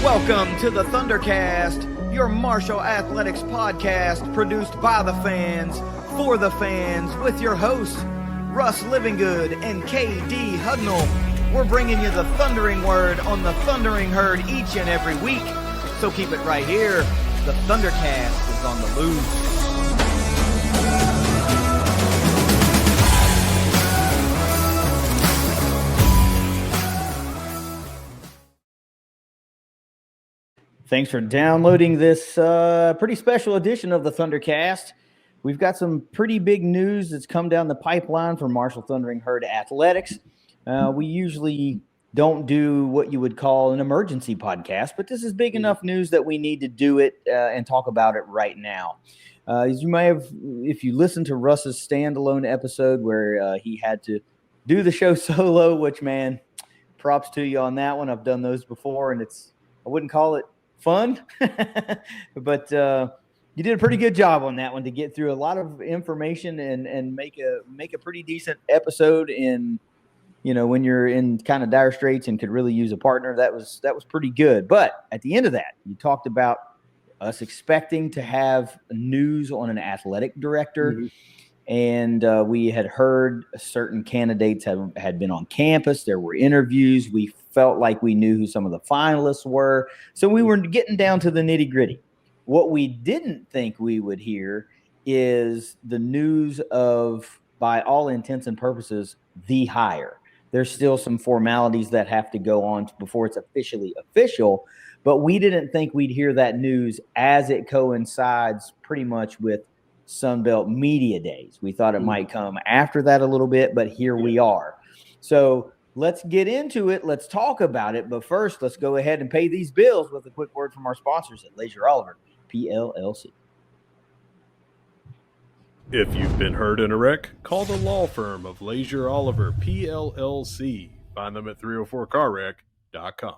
Welcome to the ThunderCast, your martial athletics podcast produced by the fans, for the fans, with your hosts, Russ Livingood and KD Hudnall. We're bringing you the thundering word on the thundering herd each and every week. So keep it right here. The ThunderCast is on the loose. Thanks for downloading this pretty special edition of the ThunderCast. We've got some pretty big news that's come down the pipeline for Martial Thundering Herd Athletics. We usually don't do what you would call an emergency podcast, but this is big enough news that we need to do it and talk about it right now. As you may have, if you listened to Russ's standalone episode where he had to do the show solo, which, man, props to you on that one. I've done those before, and I wouldn't call it fun, but you did a pretty good job on that one to get through a lot of information and make a pretty decent episode in, when you're in kind of dire straits and could really use a partner. That was pretty good. But at the end of that, you talked about us expecting to have news on an athletic director. Mm-hmm. And we had heard certain candidates had been on campus. There were interviews. We felt like we knew who some of the finalists were. So we were getting down to the nitty gritty. What we didn't think we would hear is the news of, by all intents and purposes, the hire. There's still some formalities that have to go on before it's officially official, but we didn't think we'd hear that news as it coincides pretty much with Sunbelt Media Days. We thought it might come after that a little bit, but here we are. So let's get into it. Let's talk about it. But first, let's go ahead and pay these bills with a quick word from our sponsors at Leasure Oliver PLLC. If you've been hurt in a wreck, call the law firm of Leasure Oliver PLLC. Find them at 304carwreck.com.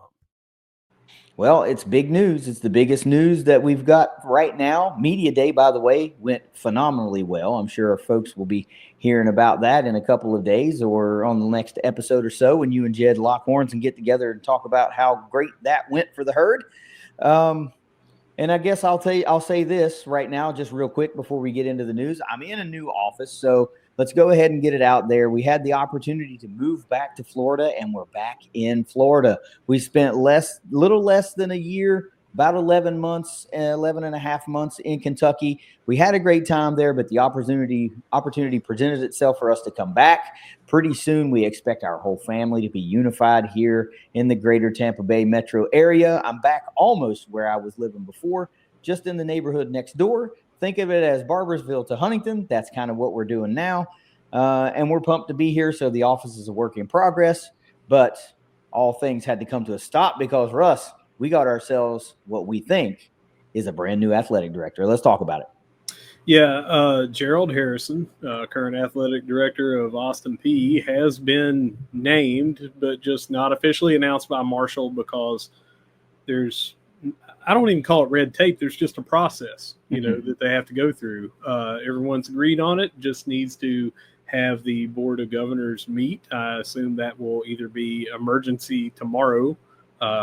Well, it's big news. It's the biggest news that we've got right now. Media Day, by the way, went phenomenally well. I'm sure folks will be hearing about that in a couple of days or on the next episode or so when you and Jed lock horns and get together and talk about how great that went for the herd. And I guess I'll say this right now, just real quick before we get into the news. I'm in a new office, so let's go ahead and get it out there. We had the opportunity to move back to Florida, and we're back in Florida. We spent little less than a year, about 11 and a half months in Kentucky. We had a great time there, but the opportunity presented itself for us to come back. Pretty soon, we expect our whole family to be unified here in the greater Tampa Bay metro area. I'm back almost where I was living before, just in the neighborhood next door. Think of it as Barbersville to Huntington. That's kind of what we're doing now. And we're pumped to be here. So the office is a work in progress, but all things had to come to a stop because, Russ, we got ourselves what we think is a brand new athletic director. Let's talk about it. Yeah, Gerald Harrison, current athletic director of Austin Peay, has been named, but just not officially announced by Marshall because I don't even call it red tape. There's just a process, that they have to go through. Everyone's agreed on it, just needs to have the Board of Governors meet. I assume that will either be emergency tomorrow,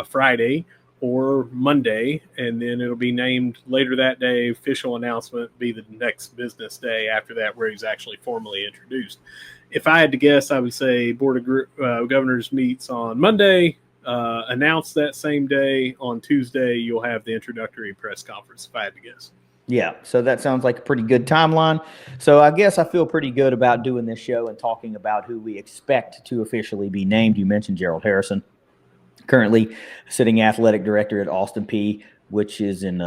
Friday, or Monday, and then it'll be named later that day. Official announcement be the next business day after that, where he's actually formally introduced. If I had to guess, I would say Board of Governors meets on Monday, announced that same day. On Tuesday, you'll have the introductory press conference, if I had to guess. Yeah, so that sounds like a pretty good timeline. So I guess I feel pretty good about doing this show and talking about who we expect to officially be named. You mentioned Gerald Harrison, currently sitting athletic director at Austin Peay, which is in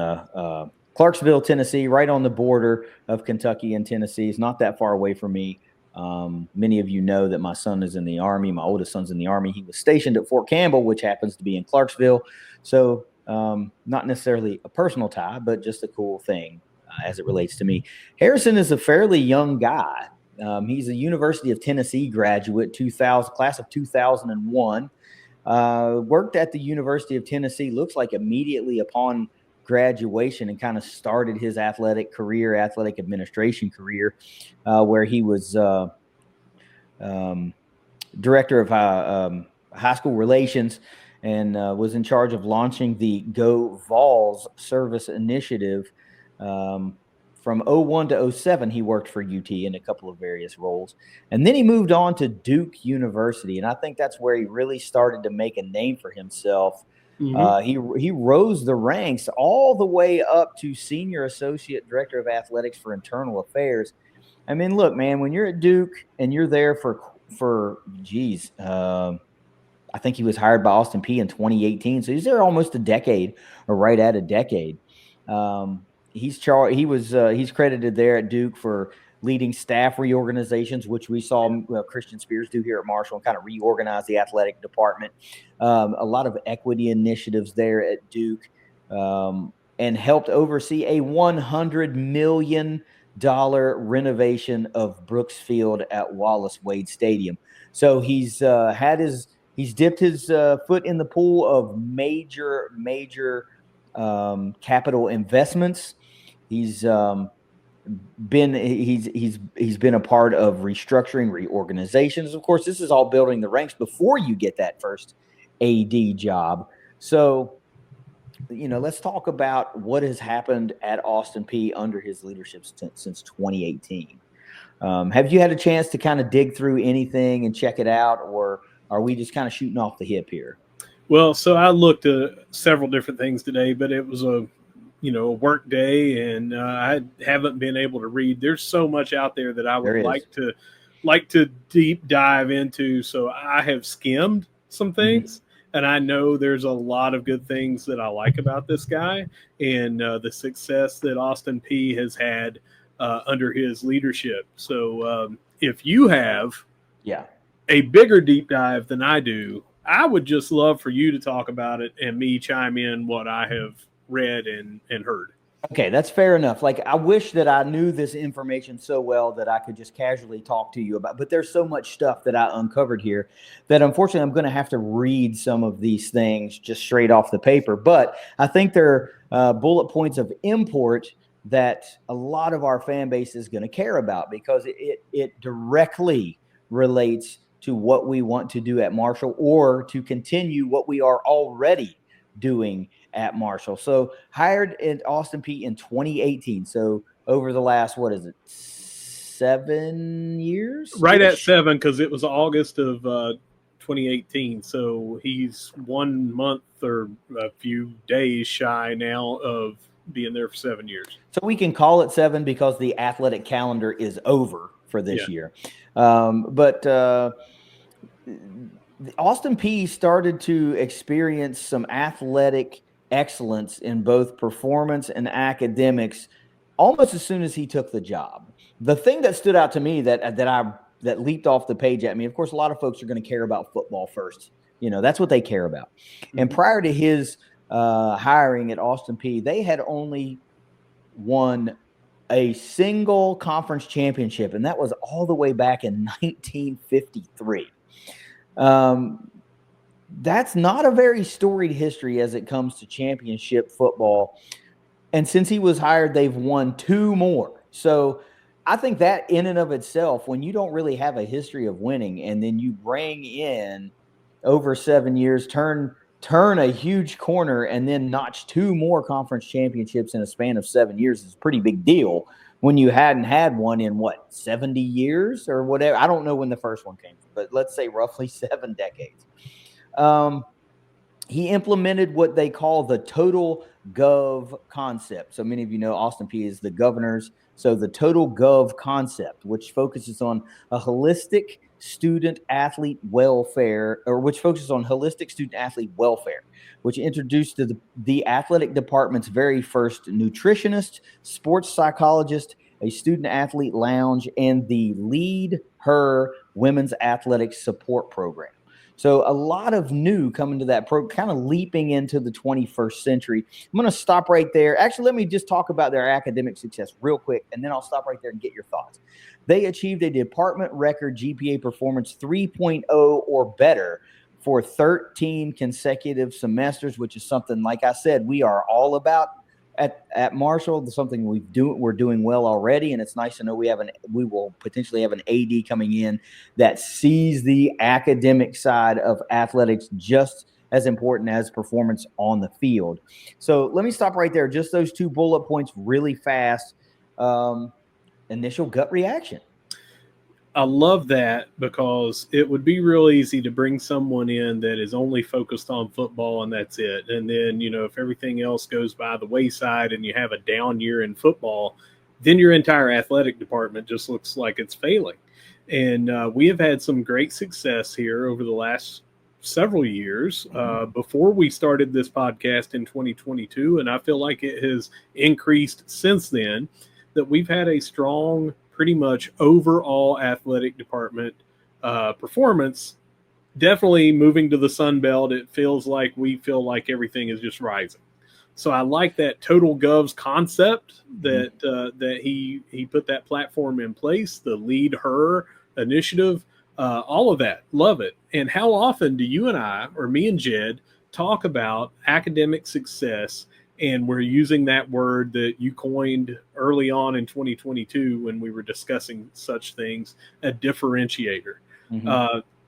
Clarksville, Tennessee, right on the border of Kentucky and Tennessee. It's not that far away from me. Many of you know that my son is in the Army. My oldest son's in the Army. He was stationed at Fort Campbell, which happens to be in Clarksville. So not necessarily a personal tie, but just a cool thing as it relates to me. Harrison is a fairly young guy. He's a University of Tennessee graduate, class of 2001. Worked at the University of Tennessee, looks like immediately upon graduation, and kind of started his athletic administration career, where he was director of high school relations and was in charge of launching the Go Vols service initiative. From 01 to 07, he worked for UT in a couple of various roles. And then he moved on to Duke University. And I think that's where he really started to make a name for himself. He rose the ranks all the way up to Senior Associate Director of Athletics for Internal Affairs. I mean, look, man, when you're at Duke and you're there I think he was hired by Austin Peay in 2018. So he's there almost a decade, or right at a decade. He's credited there at Duke for leading staff reorganizations, which we saw Christian Spears do here at Marshall, and kind of reorganize the athletic department. A lot of equity initiatives there at Duke, and helped oversee a $100 million renovation of Brooks Field at Wallace Wade Stadium. So he's dipped his foot in the pool of major capital investments. He's been a part of restructuring, reorganizations. Of course, this is all building the ranks before you get that first AD job. So, let's talk about what has happened at Austin Peay under his leadership since 2018. Have you had a chance to kind of dig through anything and check it out, or are we just kind of shooting off the hip here? Well, so I looked at several different things today, but it was a work day, and I haven't been able to read. There's so much out there that I would like to deep dive into. So I have skimmed some things, and I know there's a lot of good things that I like about this guy and the success that Austin Peay has had under his leadership. So if you have a bigger deep dive than I do, I would just love for you to talk about it and me chime in what I have read and heard. Okay, that's fair enough. Like, I wish that I knew this information so well that I could just casually talk to you about, but there's so much stuff that I uncovered here that unfortunately I'm going to have to read some of these things just straight off the paper. But I think they're bullet points of import that a lot of our fan base is going to care about, because it directly relates to what we want to do at Marshall, or to continue what we are already doing at Marshall. So hired at Austin Peay in 2018. So over the last, 7 years? Right at 7, because it was August of 2018. So he's 1 month or a few days shy now of being there for 7 years. So we can call it 7 because the athletic calendar is over for this year. But Austin Peay started to experience some athletic excellence in both performance and academics almost as soon as he took the job. The thing that stood out to me that leaped off the page at me, of course, a lot of folks are going to care about football first. That's what they care about. And prior to his hiring at Austin Peay, they had only won a single conference championship, and that was all the way back in 1953. That's not a very storied history as it comes to championship football. And since he was hired, they've won 2 more. So I think that in and of itself, when you don't really have a history of winning, and then you bring in over 7 years, turn a huge corner, and then notch 2 more conference championships in a span of 7 years is a pretty big deal when you hadn't had one in 70 years or whatever. I don't know when the first one came from, but let's say roughly 7 decades. He implemented what they call the total gov concept. So many of you know Austin Peay is the governor's. So the total gov concept, which focuses on a holistic student athlete welfare, which introduced the athletic department's very first nutritionist, sports psychologist, a student athlete lounge, and the Lead Her women's athletic support program. So a lot of new coming to that kind of leaping into the 21st century. I'm going to stop right there. Actually, let me just talk about their academic success real quick, and then I'll stop right there and get your thoughts. They achieved a department record GPA performance 3.0 or better for 13 consecutive semesters, which is something, like I said, we are all about at Marshall. Something we're doing well already, and it's nice to know we will potentially have an AD coming in that sees the academic side of athletics just as important as performance on the field. So let me stop right there. Just those 2 bullet points really fast. Initial gut reaction. I love that because it would be real easy to bring someone in that is only focused on football and that's it. And then, if everything else goes by the wayside and you have a down year in football, then your entire athletic department just looks like it's failing. And we have had some great success here over the last several years before we started this podcast in 2022. And I feel like it has increased since then, that we've had a strong, pretty much overall athletic department performance. Definitely moving to the Sun Belt, it feels like we feel like everything is just rising. So I like that Total Govs concept that that he put that platform in place, the Lead Her initiative, all of that. Love it. And how often do you and I, or me and Jed, talk about academic success? And we're using that word that you coined early on in 2022 when we were discussing such things, a differentiator.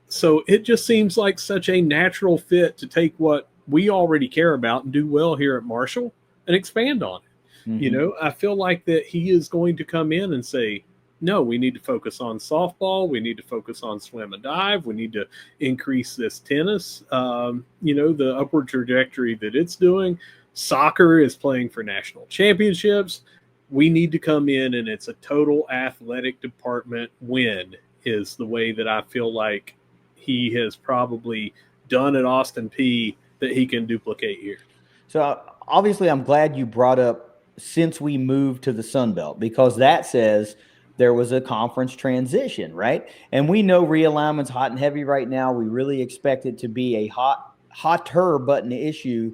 So it just seems like such a natural fit to take what we already care about and do well here at Marshall and expand on it. I feel like that he is going to come in and say, no, we need to focus on softball. We need to focus on swim and dive. We need to increase this tennis, the upward trajectory that it's doing. Soccer is playing for national championships. We need to come in and it's a total athletic department win is the way that I feel like he has probably done at Austin Peay that he can duplicate here. So obviously I'm glad you brought up since we moved to the Sun Belt, because that says there was a conference transition, right? And we know realignment's hot and heavy right now. We really expect it to be a hotter button issue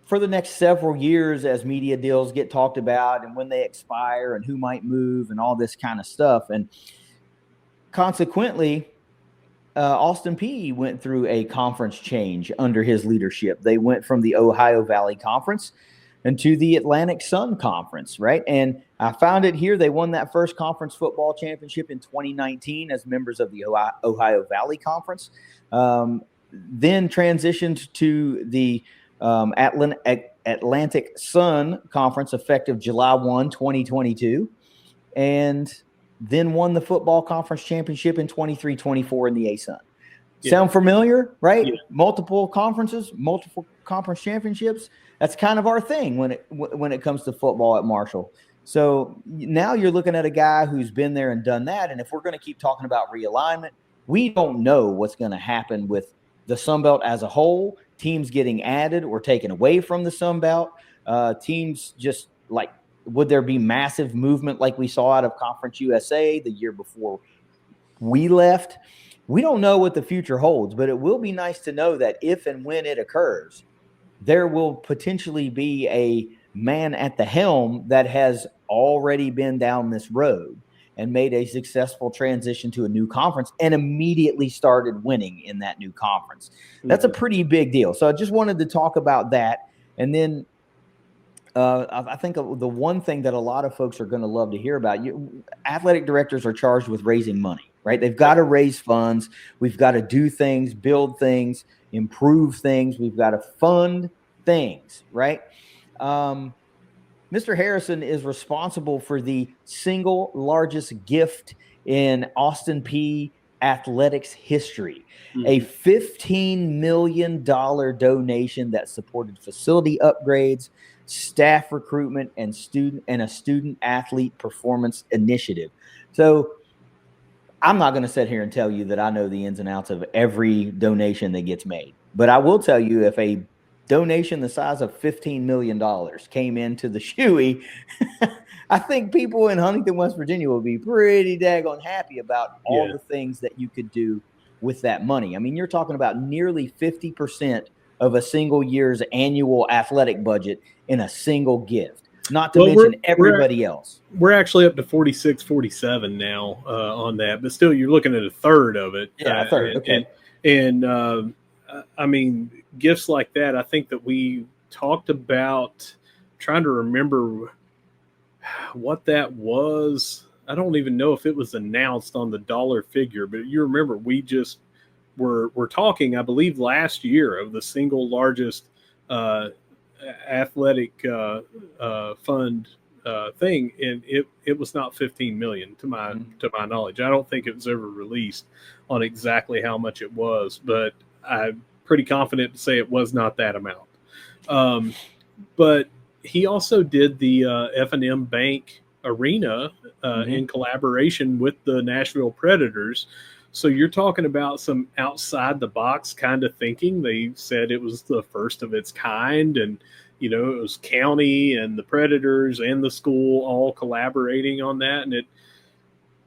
for the next several years as media deals get talked about and when they expire and who might move and all this kind of stuff. And consequently, Austin Peay went through a conference change under his leadership. They went from the Ohio Valley Conference into the Atlantic Sun Conference, right? And I found it here. They won that first conference football championship in 2019 as members of the Ohio Valley Conference. Then transitioned to the Atlantic Sun Conference effective July 1, 2022, and then won the football conference championship in 23-24 in the ASUN. Yeah. Sound familiar, right? Yeah. Multiple conferences, multiple conference championships. That's kind of our thing when it comes to football at Marshall. So now you're looking at a guy who's been there and done that. And if we're going to keep talking about realignment, we don't know what's going to happen with the Sun Belt as a whole. Teams getting added or taken away from the Sun Belt. Teams just like, would there be massive movement like we saw out of Conference USA the year before we left? We don't know what the future holds, but it will be nice to know that if and when it occurs, there will potentially be a man at the helm that has already been down this road and made a successful transition to a new conference and immediately started winning in that new conference. That's a pretty big deal. So I just wanted to talk about that. And then I think the one thing that a lot of folks are going to love to hear about, athletic directors are charged with raising money, right? They've got to raise funds. We've got to do things, build things, improve things. We've got to fund things, right? Mr. Harrison is responsible for the single largest gift in Austin Peay athletics history, a $15 million donation that supported facility upgrades, staff recruitment, and a student athlete performance initiative. So I'm not going to sit here and tell you that I know the ins and outs of every donation that gets made, but I will tell you if a donation the size of $15 million came into the Shoey, I think people in Huntington, West Virginia will be pretty daggone happy about all the things that you could do with that money. I mean, you're talking about nearly 50% of a single year's annual athletic budget in a single gift, not to mention everybody else. We're actually up to 46, 47 now on that, but still you're looking at a third of it. Yeah, a third. Okay. And I mean, gifts like that, I think that we talked about, trying to remember what that was. I don't even know if it was announced on the dollar figure, but you remember we just were talking, I believe, last year of the single largest athletic fund thing, and it was not 15 million to my knowledge. I don't think it was ever released on exactly how much it was, but I'm pretty confident to say it was not that amount. But he also did the F&M Bank Arena in collaboration with the Nashville Predators. So you're talking about some outside the box kind of thinking. They said it was the first of its kind, and it was county and the Predators and the school all collaborating on that, and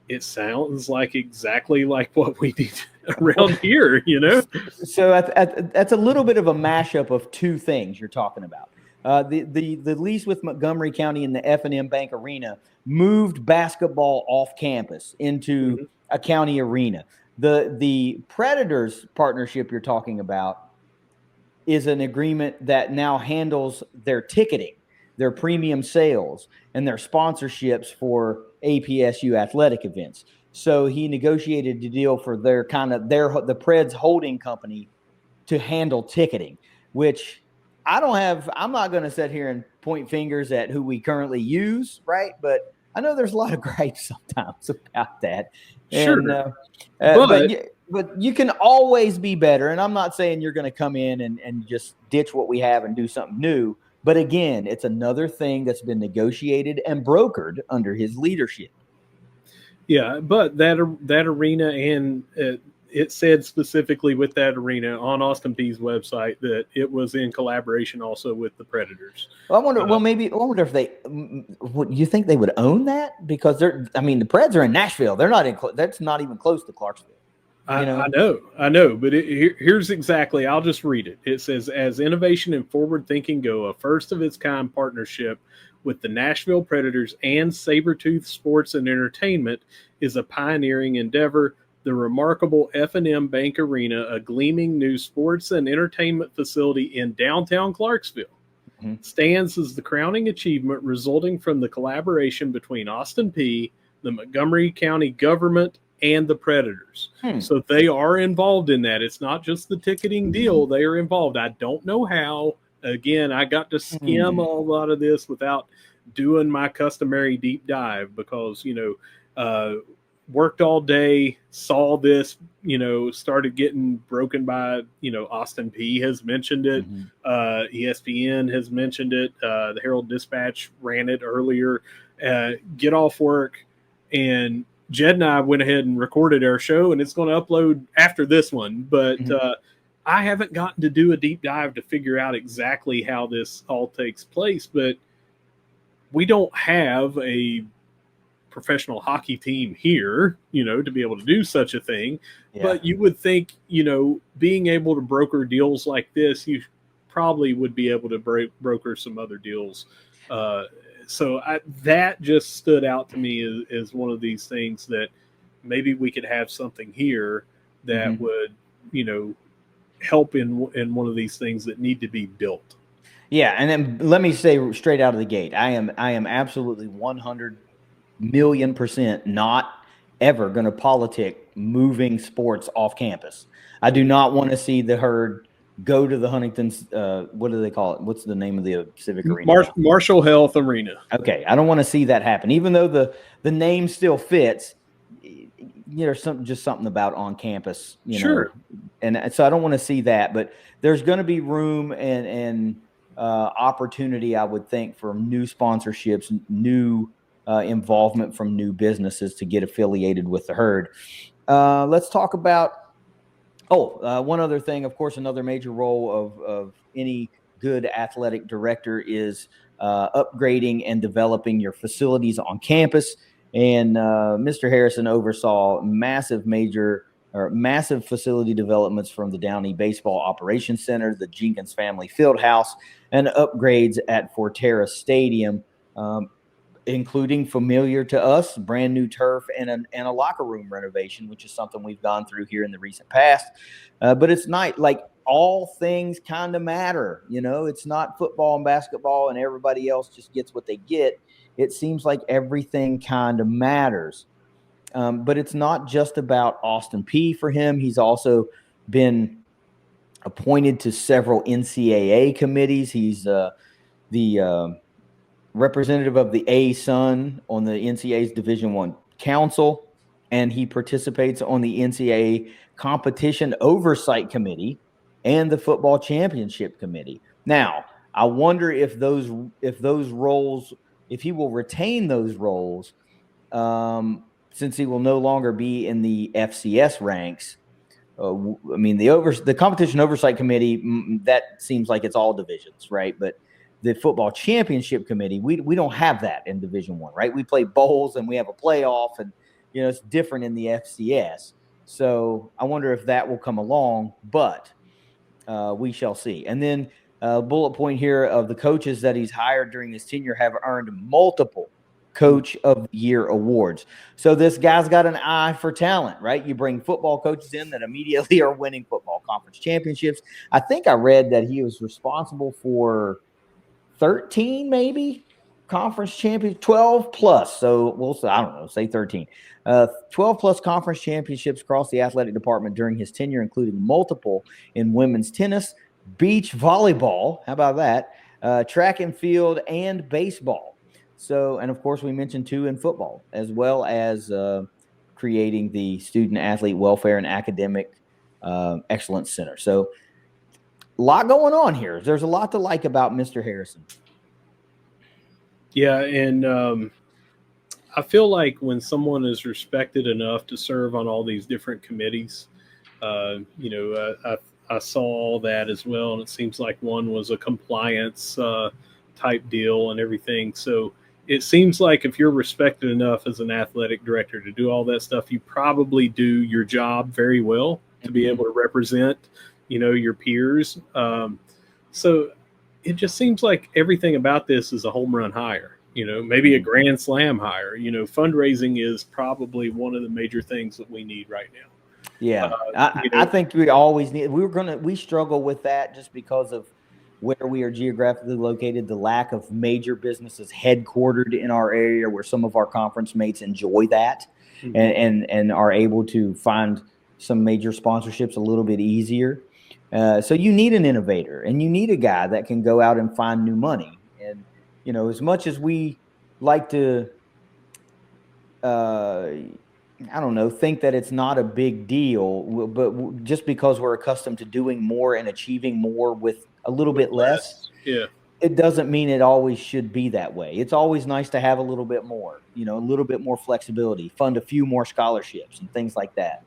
it sounds like exactly like what we did around here. So that's a little bit of a mashup of two things you're talking about. The lease with Montgomery County in the F&M Bank Arena moved basketball off campus into a county arena. The Predators partnership you're talking about is an agreement that now handles their ticketing, their premium sales, and their sponsorships for APSU athletic events. So he negotiated a deal for the Preds holding company to handle ticketing, which I'm not going to sit here and point fingers at who we currently use, right? But I know there's a lot of gripes sometimes about that. Sure. But you can always be better. And I'm not saying you're going to come in and just ditch what we have and do something new. But again, it's another thing that's been negotiated and brokered under his leadership. Yeah, but that arena, and it said specifically with that arena on Austin Peay's website that it was in collaboration also with the Predators. Well, I wonder. I wonder if they. You think they would own that? Because the Preds are in Nashville. They're not in. That's not even close to Clarksville. I know, but here's exactly. I'll just read it. It says, as innovation and forward thinking go, a first of its kind partnership with the Nashville Predators and Sabretooth Sports and Entertainment is a pioneering endeavor. The remarkable F&M Bank Arena, a gleaming new sports and entertainment facility in downtown Clarksville, stands as the crowning achievement resulting from the collaboration between Austin Peay, the Montgomery County government, and the Predators. So they are involved in that. It's not just the ticketing deal. They are involved. I don't know how. Again, I got to skim a lot of this without doing my customary deep dive because, worked all day, saw this, started getting broken by, Austin Peay has mentioned it. ESPN has mentioned it. The Herald Dispatch ran it earlier. Get off work, and Jed and I went ahead and recorded our show, and it's going to upload after this one. But I haven't gotten to do a deep dive to figure out exactly how this all takes place. But we don't have a professional hockey team here, to be able to do such a thing. Yeah. But you would think, being able to broker deals like this, you probably would be able to broker some other deals. So that just stood out to me as one of these things that maybe we could have something here that would, help in one of these things that need to be built. Yeah. And then let me say straight out of the gate, I am absolutely 100 million% not ever going to politic moving sports off campus. I do not want to see the Herd go to the Huntington's. What do they call it? What's the name of the civic arena? Marshall Health Arena. Okay. I don't want to see that happen. Even though the name still fits, there's something about on campus, Sure. And so I don't want to see that, but there's going to be room and opportunity, I would think, for new sponsorships, new involvement from new businesses to get affiliated with the Herd. Let's talk about one other thing. Of course, another major role of any good athletic director is upgrading and developing your facilities on campus. And Mr. Harrison oversaw massive facility developments from the Downey Baseball Operations Center, the Jenkins Family Fieldhouse, and upgrades at Forterra Stadium, including familiar to us, brand new turf and a locker room renovation, which is something we've gone through here in the recent past. But it's not like all things kind of matter. It's not football and basketball and everybody else just gets what they get. It seems like everything kind of matters. But it's not just about Austin Peay for him. He's also been appointed to several NCAA committees. He's the representative of the ASUN on the NCAA's Division I Council, and he participates on the NCAA Competition Oversight Committee and the Football Championship Committee. Now, I wonder if those roles, if he will retain those roles, since he will no longer be in the FCS ranks. I mean, the Competition Oversight Committee, that seems like it's all divisions, right? But the Football Championship Committee, we don't have that in Division I, right? We play bowls and we have a playoff, and it's different in the FCS. So I wonder if that will come along, but we shall see. And then bullet point here of the coaches that he's hired during his tenure have earned multiple Coach of the Year awards. So this guy's got an eye for talent, right? You bring football coaches in that immediately are winning football conference championships. I think I read that he was responsible for 13 maybe conference champions, 12 plus. So we'll say, I don't know, say 13. 12 plus conference championships across the athletic department during his tenure, including multiple in women's tennis, beach volleyball. How about that? Track and field and baseball. So, and of course, we mentioned 2 in football, as well as creating the Student Athlete Welfare and Academic Excellence Center. So, a lot going on here. There's a lot to like about Mr. Harrison. Yeah, and I feel like when someone is respected enough to serve on all these different committees, I saw all that as well, and it seems like one was a compliance type deal and everything. So it seems like if you're respected enough as an athletic director to do all that stuff, you probably do your job very well to be able to represent, your peers. So it just seems like everything about this is a home run hire, maybe a grand slam hire. Fundraising is probably one of the major things that we need right now. Yeah, I think we always need. We struggle with that just because of where we are geographically located, the lack of major businesses headquartered in our area where some of our conference mates enjoy that and are able to find some major sponsorships a little bit easier. So you need an innovator, and you need a guy that can go out and find new money. And, as much as we like to, think that it's not a big deal, but just because we're accustomed to doing more and achieving more with a little bit less, it doesn't mean it always should be that way. It's always nice to have a little bit more, a little bit more flexibility, fund a few more scholarships and things like that.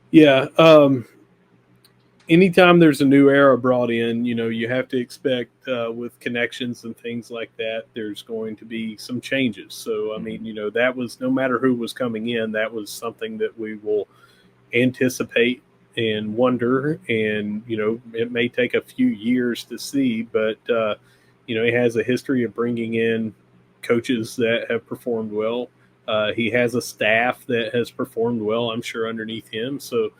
Yeah. Anytime there's a new era brought in, you have to expect with connections and things like that, there's going to be some changes. So, I mean, that was, no matter who was coming in, that was something that we will anticipate and wonder. And, it may take a few years to see, but, he has a history of bringing in coaches that have performed well. He has a staff that has performed well, I'm sure, underneath him. So,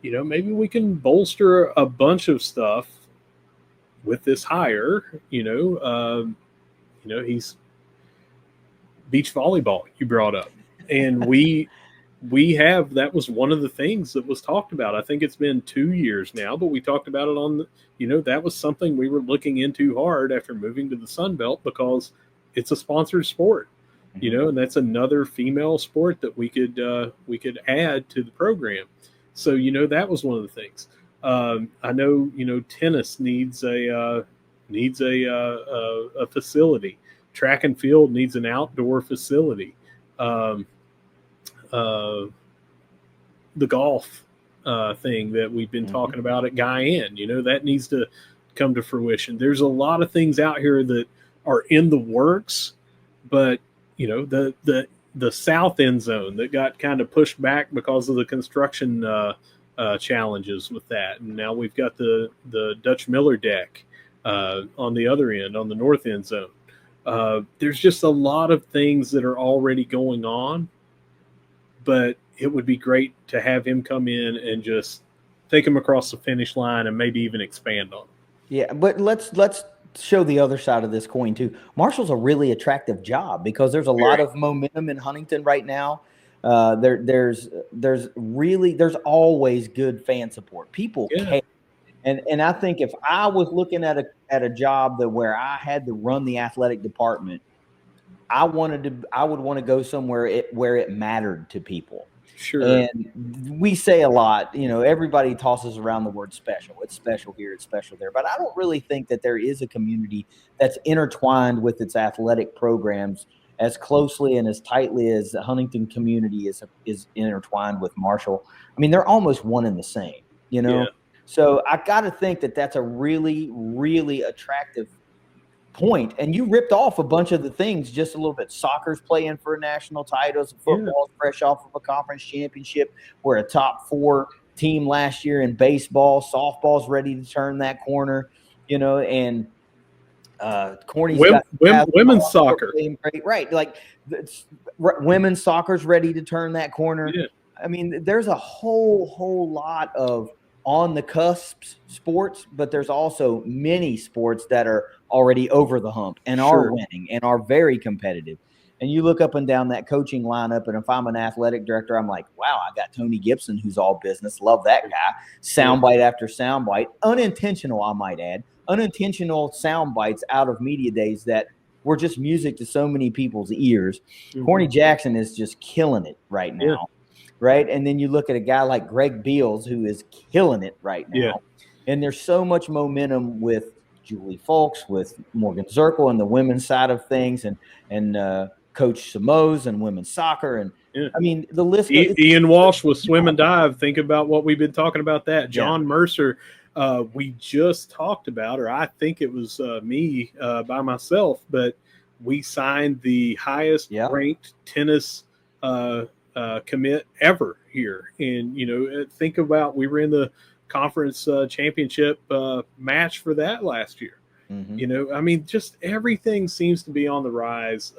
maybe we can bolster a bunch of stuff with this hire. He's beach volleyball you brought up, and we have, that was one of the things that was talked about. I think it's been 2 years now, but we talked about it on the, that was something we were looking into hard after moving to the Sun Belt, because it's a sponsored sport, and that's another female sport that we could add to the program. So, that was one of the things. I know, tennis needs a facility. Track and field needs an outdoor facility. The golf thing that we've been talking about at Guyan, that needs to come to fruition. There's a lot of things out here that are in the works, but, the south end zone that got kind of pushed back because of the construction challenges with that. And now we've got the Dutch Miller deck on the other end, on the north end zone. There's just a lot of things that are already going on, but it would be great to have him come in and just take him across the finish line and maybe even expand on it. Yeah, but let's show the other side of this coin too. Marshall's a really attractive job because there's a lot of momentum in Huntington right now. There's always good fan support. People care. And I think if I was looking at a job where I had to run the athletic department, I would want to go somewhere where it mattered to people. Sure. And we say a lot, everybody tosses around the word special. It's special here, it's special there. But I don't really think that there is a community that's intertwined with its athletic programs as closely and as tightly as the Huntington community is intertwined with Marshall. I mean, they're almost one and the same, Yeah. So I got to think that that's a really, really attractive point. And you ripped off a bunch of the things just a little bit. Soccer's playing for national titles. Football's fresh off of a conference championship. We're a top 4 team last year in baseball. Softball's ready to turn that corner, and Corny's got women's soccer. Great, right? Like women's soccer's ready to turn that corner. Yeah. I mean, there's a whole lot of on the cusp sports, but there's also many sports that are already over the hump and are winning and are very competitive. And you look up and down that coaching lineup, and if I'm an athletic director, I'm like, wow, I got Tony Gibson, who's all business. Love that guy. Soundbite after soundbite. Unintentional, I might add. Unintentional sound bites out of media days that were just music to so many people's ears. Mm-hmm. Corny Jackson is just killing it right now. Yeah. Right. And then you look at a guy like Greg Beals, who is killing it right now. Yeah. And there's so much momentum with Julie Folks, with Morgan Zirkle and the women's side of things, and Coach Samoz and women's soccer. And I mean, the list. Ian Walsh with swim and dive. Think about what we've been talking about that. John Mercer, we just talked about, or I think it was me by myself, but we signed the highest ranked tennis commit ever here. And, think about, we were in the conference championship match for that last year. Mm-hmm. I mean, just everything seems to be on the rise.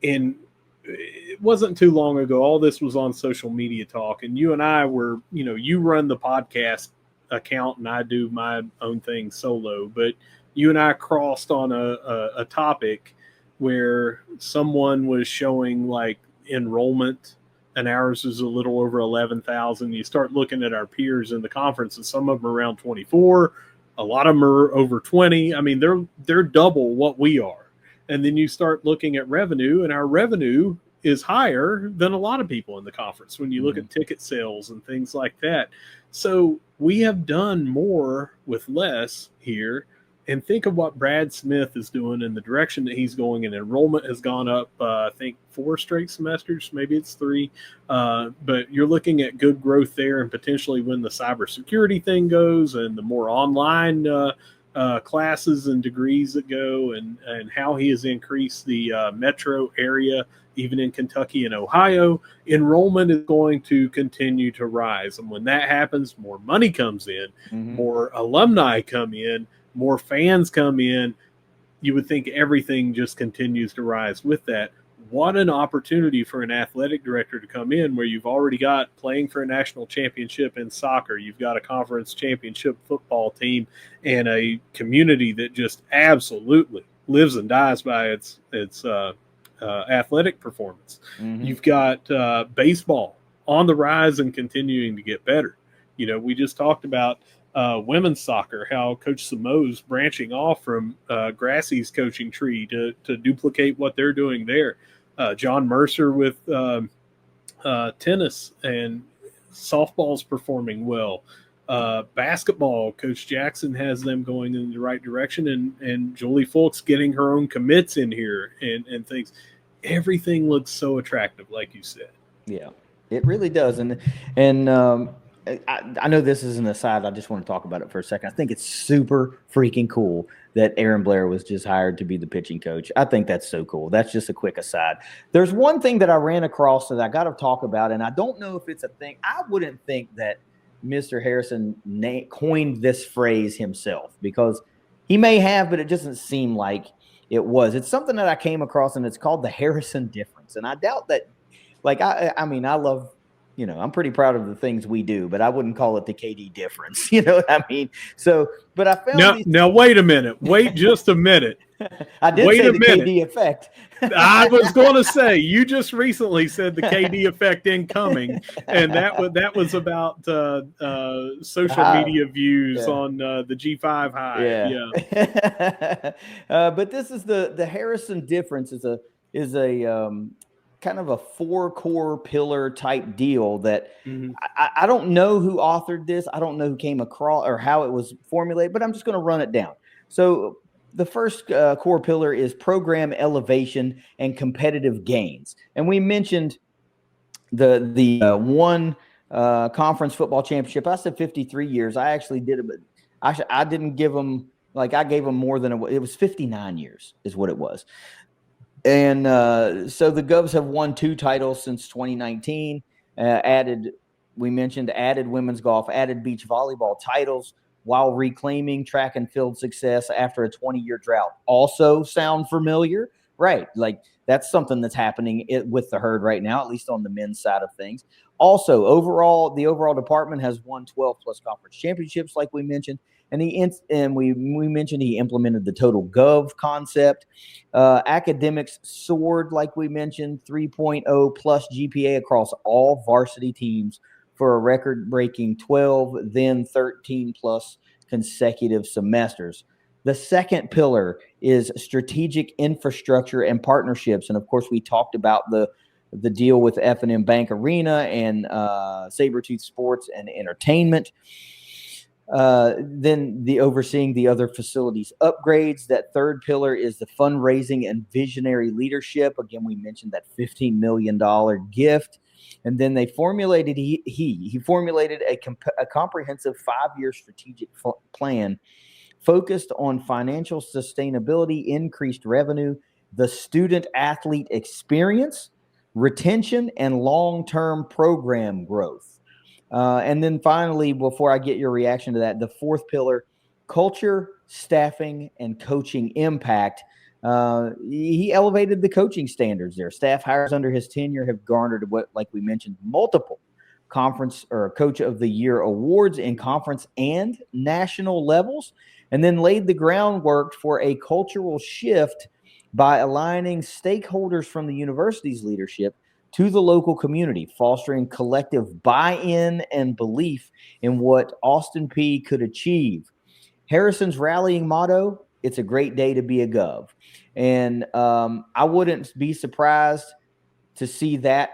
And it wasn't too long ago, all this was on social media talk, and you and I were, you run the podcast account and I do my own thing solo, but you and I crossed on a topic where someone was showing like enrollment, and ours is a little over 11,000. You start looking at our peers in the conference, and some of them are around 24. A lot of them are over 20. I mean, they're double what we are. And then you start looking at revenue, and our revenue is higher than a lot of people in the conference when you look at ticket sales and things like that. So we have done more with less here. And think of what Brad Smith is doing in the direction that he's going, and enrollment has gone up, I think 4 straight semesters, maybe it's 3. But you're looking at good growth there, and potentially when the cybersecurity thing goes and the more online classes and degrees that go, and how he has increased the metro area, even in Kentucky and Ohio, enrollment is going to continue to rise. And when that happens, more money comes in, more alumni come in, more fans come in. You would think everything just continues to rise with that. What an opportunity for an athletic director to come in where you've already got playing for a national championship in soccer, you've got a conference championship football team, and a community that just absolutely lives and dies by its athletic performance. You've got baseball on the rise and continuing to get better. We just talked about women's soccer, how Coach Samoz branching off from Grassie's coaching tree to duplicate what they're doing there. John Mercer with tennis, and softball's performing well. Basketball, Coach Jackson has them going in the right direction, and Julie Folks getting her own commits in here and things. Everything looks so attractive, like you said. Yeah, it really does. And I know this is an aside. I just want to talk about it for a second. I think it's super freaking cool that Aaron Blair was just hired to be the pitching coach. I think that's so cool. That's just a quick aside. There's one thing that I ran across that I got to talk about, and I don't know if it's a thing. I wouldn't think that Mr. Harrison coined this phrase himself, because he may have, but it doesn't seem like it was. It's something that I came across, and it's called the Harrison difference. And I doubt that, like, I mean, I love I'm pretty proud of the things we do, but I wouldn't call it the KD difference. You know what I mean? So, but I found Now wait a minute. Wait just a minute. I did say the KD effect. I was going to say, you just recently said the KD effect incoming, and that was about social media views on the G5 high. But this is the Harrison difference is a kind of a 4 core pillar type deal that I don't know who authored this. I don't know who came across or how it was formulated, but I'm just going to run it down. So the first core pillar is program elevation and competitive gains. And we mentioned the one conference football championship. I said 53 years. I actually did it, but I didn't give them, like, I gave them more than it was 59 years is what it was. And so the Govs have won 2 titles since 2019, added women's golf, added beach volleyball titles, while reclaiming track and field success after a 20-year drought. Also sound familiar? Right. Like, that's something that's happening with the Herd right now, at least on the men's side of things. Also, the overall department has won 12 plus conference championships, like we mentioned. And we mentioned he implemented the total gov concept. Academics soared, like we mentioned, 3.0 plus GPA across all varsity teams for a record-breaking 12, then 13 plus consecutive semesters. The second pillar is strategic infrastructure and partnerships. And of course, we talked about the deal with F&M Bank Arena and Sabretooth Sports and Entertainment. Then the overseeing the other facilities upgrades. That third pillar is the fundraising and visionary leadership. Again, we mentioned that $15 million gift. And then they formulated, he formulated a comprehensive 5-year strategic plan focused on financial sustainability, increased revenue, the student athlete experience, retention, and long-term program growth. And then finally, before I get your reaction to that, the fourth pillar, culture, staffing, and coaching impact. He elevated the coaching standards there. Staff hires under his tenure have garnered like we mentioned, multiple conference or coach of the year awards in conference and national levels, and then laid the groundwork for a cultural shift by aligning stakeholders from the university's leadership to the local community, fostering collective buy-in and belief in what Austin Peay could achieve. Harrison's rallying motto, it's a great day to be a Gov. And I wouldn't be surprised to see that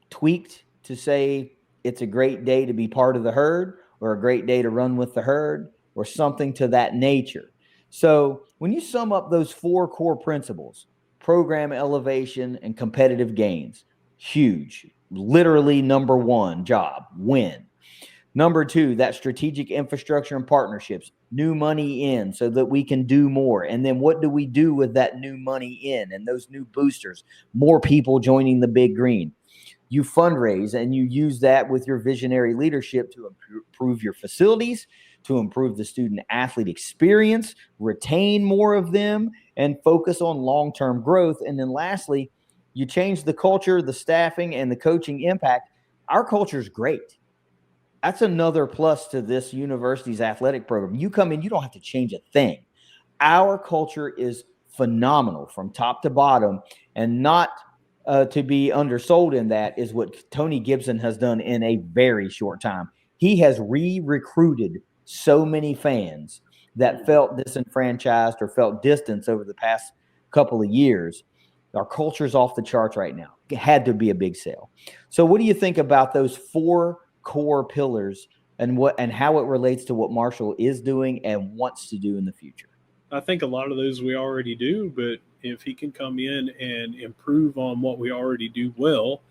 tweaked to say it's a great day to be part of the Herd, or a great day to run with the Herd, or something to that nature. So when you sum up those 4 core principles, program elevation and competitive gains, huge, literally number 1 job, win. Number 2, that strategic infrastructure and partnerships, new money in so that we can do more. And then what do we do with that new money in and those new boosters? More people joining the Big Green. You fundraise and you use that with your visionary leadership to improve your facilities, to improve the student athlete experience, retain more of them, and focus on long-term growth. And then lastly, you change the culture, the staffing, and the coaching impact. Our culture is great. That's another plus to this university's athletic program. You come in, you don't have to change a thing. Our culture is phenomenal from top to bottom, and not to be undersold in that is what Tony Gibson has done in a very short time. He has re-recruited so many fans that felt disenfranchised or felt distance over the past couple of years. Our culture's off the charts right now. It had to be a big sale. So what do you think about those 4 core pillars and how it relates to what Marshall is doing and wants to do in the future? I think a lot of those we already do, but if he can come in and improve on what we already do well,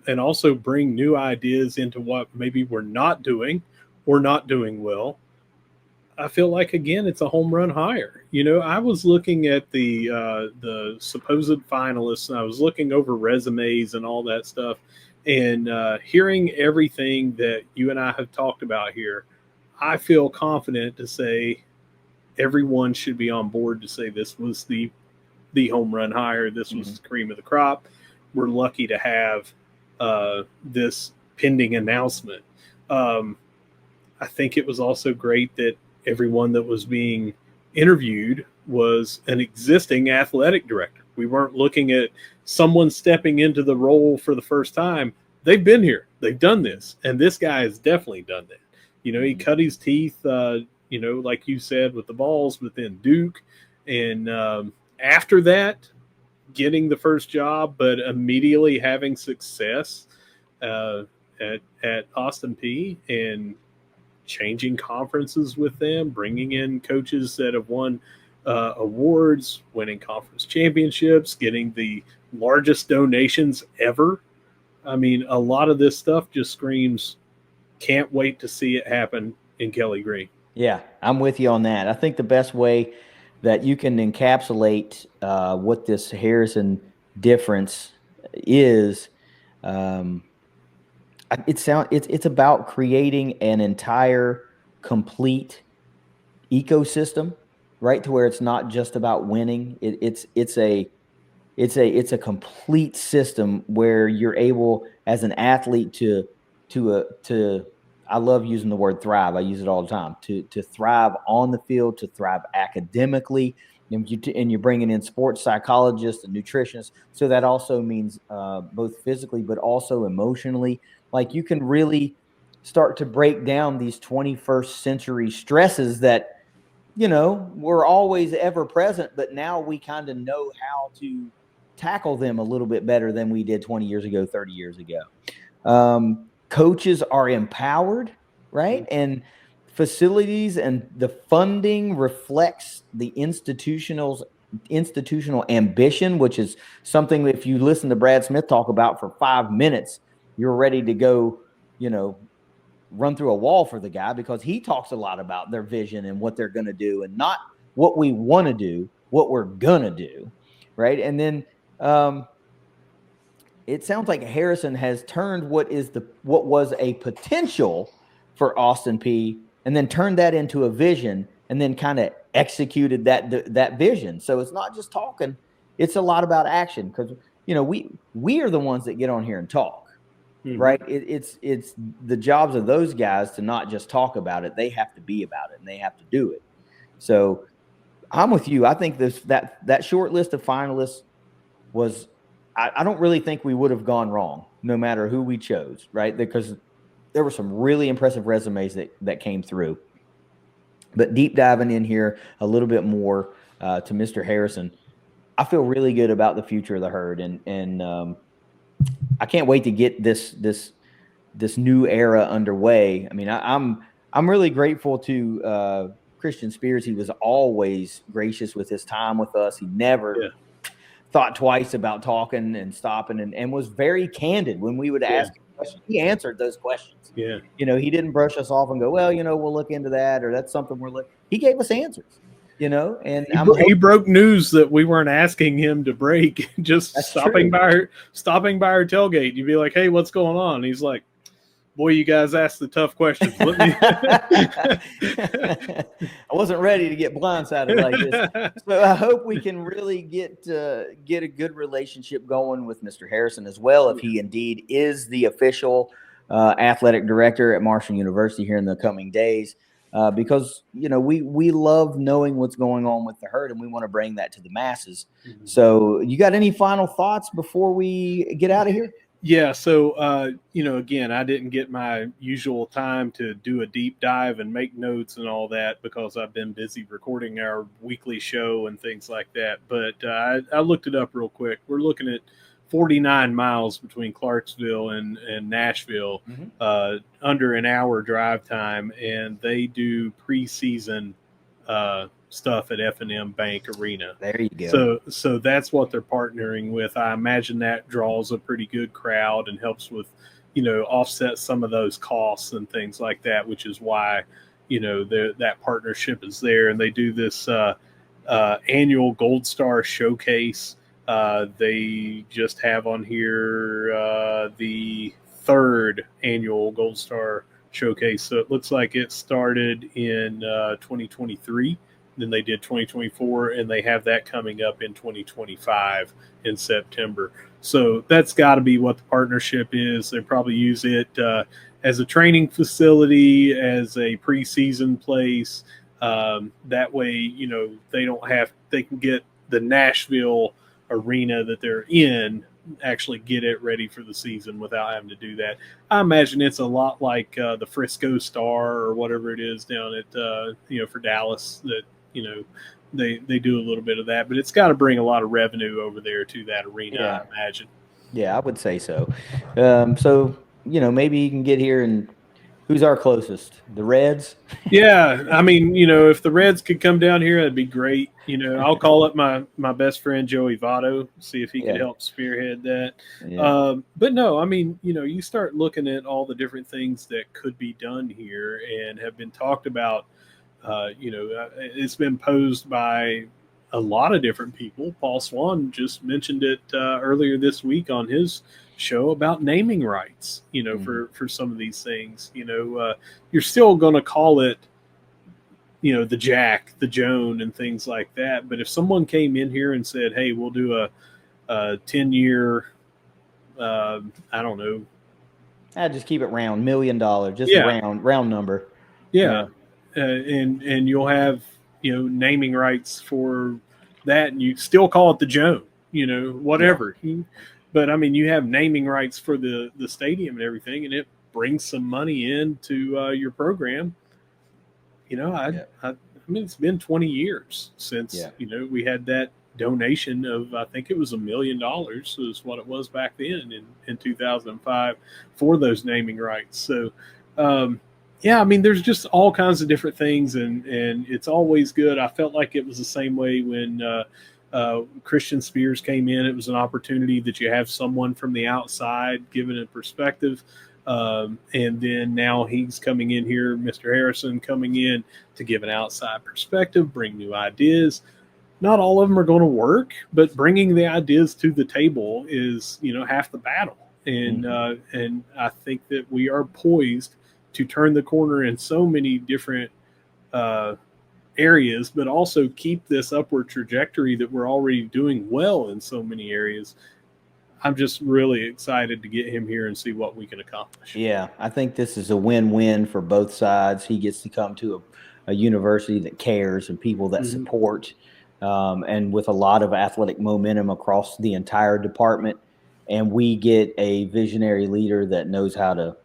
and also bring new ideas into what maybe we're not doing or not doing well, I feel like, again, it's a home run hire. I was looking at the supposed finalists, and I was looking over resumes and all that stuff, and hearing everything that you and I have talked about here, I feel confident to say everyone should be on board to say this was the home run hire. This was the cream of the crop. We're lucky to have this pending announcement. I think it was also great that everyone that was being interviewed was an existing athletic director. We weren't looking at someone stepping into the role for the first time. They've been here. They've done this. And this guy has definitely done that. He cut his teeth, like you said, with the balls within Duke. And after that, getting the first job, but immediately having success at Austin P and changing conferences with them, bringing in coaches that have won awards, winning conference championships, getting the largest donations ever. I mean, a lot of this stuff just screams, can't wait to see it happen in Kelly Green. Yeah, I'm with you on that. I think the best way that you can encapsulate what this Harrison difference is, it's about creating an entire complete ecosystem, right? To where it's not just about winning. It's a complete system where you're able as an athlete to I love using the word thrive. I use it all the time to thrive on the field, to thrive academically. And you're bringing in sports psychologists and nutritionists. So that also means both physically, but also emotionally. Like you can really start to break down these 21st century stresses that, were always ever present, but now we kind of know how to tackle them a little bit better than we did 20 years ago, 30 years ago. Coaches are empowered, right? And facilities and the funding reflects the institutional ambition, which is something that if you listen to Brad Smith talk about for 5 minutes, you're ready to go, run through a wall for the guy, because he talks a lot about their vision and what they're going to do, and not what we want to do, what we're going to do. Right. And then it sounds like Harrison has turned what was a potential for Austin P, and then turned that into a vision, and then kind of executed that vision. So it's not just talking; it's a lot about action, because we are the ones that get on here and talk, right? It's the jobs of those guys to not just talk about it; they have to be about it, and they have to do it. So I'm with you. I think that short list of finalists was. I don't really think we would have gone wrong, no matter who we chose, right? Because there were some really impressive resumes that came through. But deep diving in here a little bit more to Mr. Harrison, I feel really good about the future of the herd, and I can't wait to get this new era underway. I mean, I'm really grateful to Christian Spears. He was always gracious with his time with us. He never thought twice about talking and stopping, and was very candid when we would ask him questions. He answered those questions. Yeah. He didn't brush us off and go, well, we'll look into that, or that's something we're looking. He gave us answers, and he broke news that we weren't asking him to break, just stopping by our tailgate. You'd be like, hey, what's going on? And he's like, boy, you guys asked the tough questions. I wasn't ready to get blindsided like this. So I hope we can really get a good relationship going with Mr. Harrison as well, if he indeed is the official athletic director at Marshall University here in the coming days. Because we love knowing what's going on with the herd, and we want to bring that to the masses. Mm-hmm. So you got any final thoughts before we get out of here? Yeah, so, again, I didn't get my usual time to do a deep dive and make notes and all that because I've been busy recording our weekly show and things like that. But I looked it up real quick. We're looking at 49 miles between Clarksville and Nashville, under an hour drive time, and they do preseason stuff at F&M Bank Arena. There you go. So that's what they're partnering with. I imagine that draws a pretty good crowd and helps with, offset some of those costs and things like that, which is why, that partnership is there. And they do this annual Gold Star Showcase. They just have on here the third annual Gold Star Showcase. So it looks like it started in 2023. Then they did 2024, and they have that coming up in 2025 in September. So that's got to be what the partnership is. They probably use it as a training facility, as a preseason place. That way, you know, they can get the Nashville arena that they're in, actually get it ready for the season without having to do that. I imagine it's a lot like the Frisco Star or whatever it is down at, you know, for Dallas, that, you know, they do a little bit of that, but it's got to bring a lot of revenue over there to that arena, Yeah. I imagine. Yeah, I would say so. So, you know, maybe you can get here, and who's our closest? The Reds? Yeah, I mean, you know, if the Reds could come down here, that'd be great. You know, I'll call up my best friend Joey Votto, see if he could Yeah. help spearhead that. Yeah. But no, I mean, you know, you start looking at all the different things that could be done here and have been talked about. You know, it's been posed by a lot of different people. Paul Swan just mentioned it earlier this week on his show about naming rights, you know, for some of these things. You know, you're still going to call it, you know, the Jack, the Joan, and things like that. But if someone came in here and said, hey, we'll do a 10-year, I don't know. I'd just keep it round, $1 million, just Yeah. round number. Yeah. And you'll have, you know, naming rights for that, and you still call it the Joan, you know, whatever. Yeah. But I mean, you have naming rights for the stadium and everything, and it brings some money into your program. You know, I mean, it's been 20 years since, you know, we had that donation of, I think it was $1 million is what it was back then in 2005 for those naming rights. So, yeah, I mean, there's just all kinds of different things, and it's always good. I felt like it was the same way when Christian Spears came in. It was an opportunity that you have someone from the outside giving a perspective. And then now he's coming in here, Mr. Harrison coming in to give an outside perspective, bring new ideas. Not all of them are going to work, but bringing the ideas to the table is, you know, half the battle. And and I think that we are poised to turn the corner in so many different areas, but also keep this upward trajectory that we're already doing well in so many areas. I'm just really excited to get him here and see what we can accomplish. Yeah, I think this is a win-win for both sides. He gets to come to a university that cares and people that support, and with a lot of athletic momentum across the entire department. And we get a visionary leader that knows how to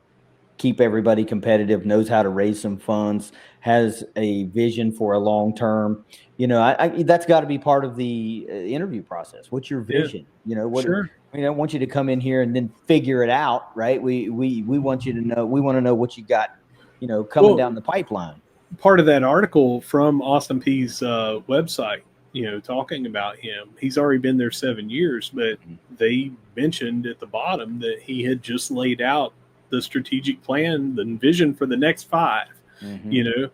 keep everybody competitive, knows how to raise some funds, has a vision for a long term. You know, that's got to be part of the interview process. What's your vision? You know, what? Sure. I mean, I want you to come in here and then figure it out, right? We want you to know. We want to know what you got, you know, coming down the pipeline. Part of that article from Austin Peay's website, you know, talking about him, he's already been there 7 years, but they mentioned at the bottom that he had just laid out the strategic plan, the vision for the next 5, you know,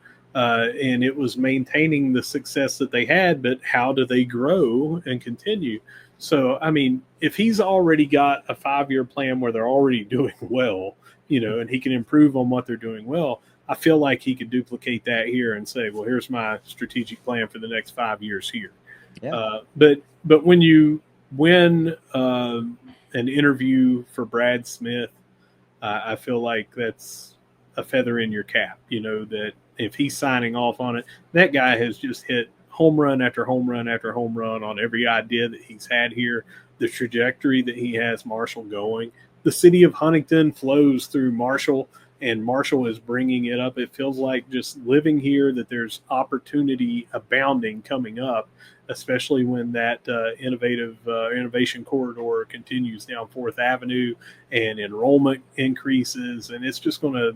and it was maintaining the success that they had, but how do they grow and continue? So, I mean, if he's already got a 5-year plan where they're already doing well, you know, and he can improve on what they're doing well, I feel like he could duplicate that here and say, well, here's my strategic plan for the next 5 years here. Yeah. But when you win an interview for Brad Smith, I feel like that's a feather in your cap, you know, that if he's signing off on it, that guy has just hit home run after home run after home run on every idea that he's had here, the trajectory that he has Marshall going. The city of Huntington flows through Marshall, and Marshall is bringing it up. It feels like just living here that there's opportunity abounding coming up, especially when that innovation corridor continues down 4th Avenue and enrollment increases. And it's just going to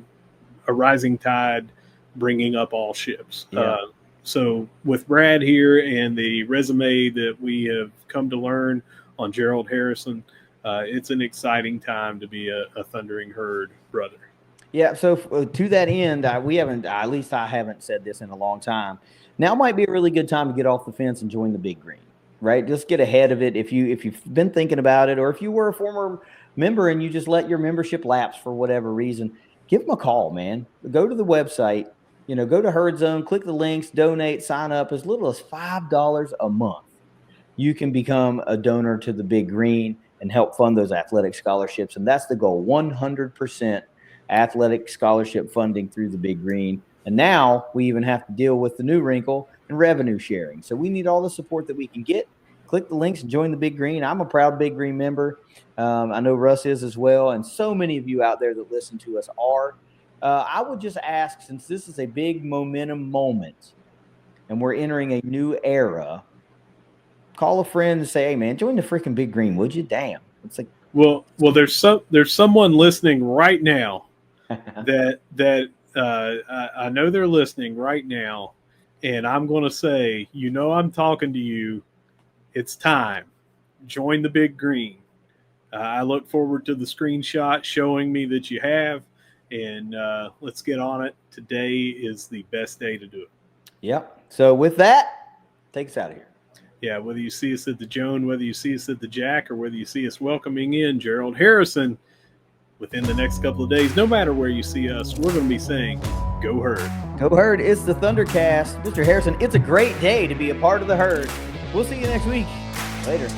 a rising tide bringing up all ships. Yeah. So with Brad here and the resume that we have come to learn on Gerald Harrison, it's an exciting time to be a Thundering Herd brother. Yeah. So to that end, at least I haven't said this in a long time. Now might be a really good time to get off the fence and join the Big Green, right? Just get ahead of it. If you've been thinking about it, or if you were a former member and you just let your membership lapse for whatever reason, give them a call, man. Go to the website, you know, go to Herd Zone, click the links, donate, sign up. As little as $5 a month, you can become a donor to the Big Green. and help fund those athletic scholarships. And that's the goal, 100% athletic scholarship funding through the Big Green. And now we even have to deal with the new wrinkle and revenue sharing. So we need all the support that we can get. Click the links and join the Big Green. I'm a proud Big Green member. I know Russ is as well. And so many of you out there that listen to us are. I would just ask, since this is a big momentum moment and we're entering a new era, call a friend and say, hey, man, join the freaking Big Green, would you? Damn. It's like, well, there's someone listening right now that I know they're listening right now, and I'm going to say, I'm talking to you. It's time. Join the Big Green. I look forward to the screenshot showing me that you have, and let's get on it. Today is the best day to do it. Yep. So with that, take us out of here. Yeah, whether you see us at the Joan, whether you see us at the Jack, or whether you see us welcoming in Gerald Harrison within the next couple of days, no matter where you see us, we're going to be saying, go Herd. Go Herd. It's the ThunderCast. Mr. Harrison, it's a great day to be a part of the Herd. We'll see you next week. Later.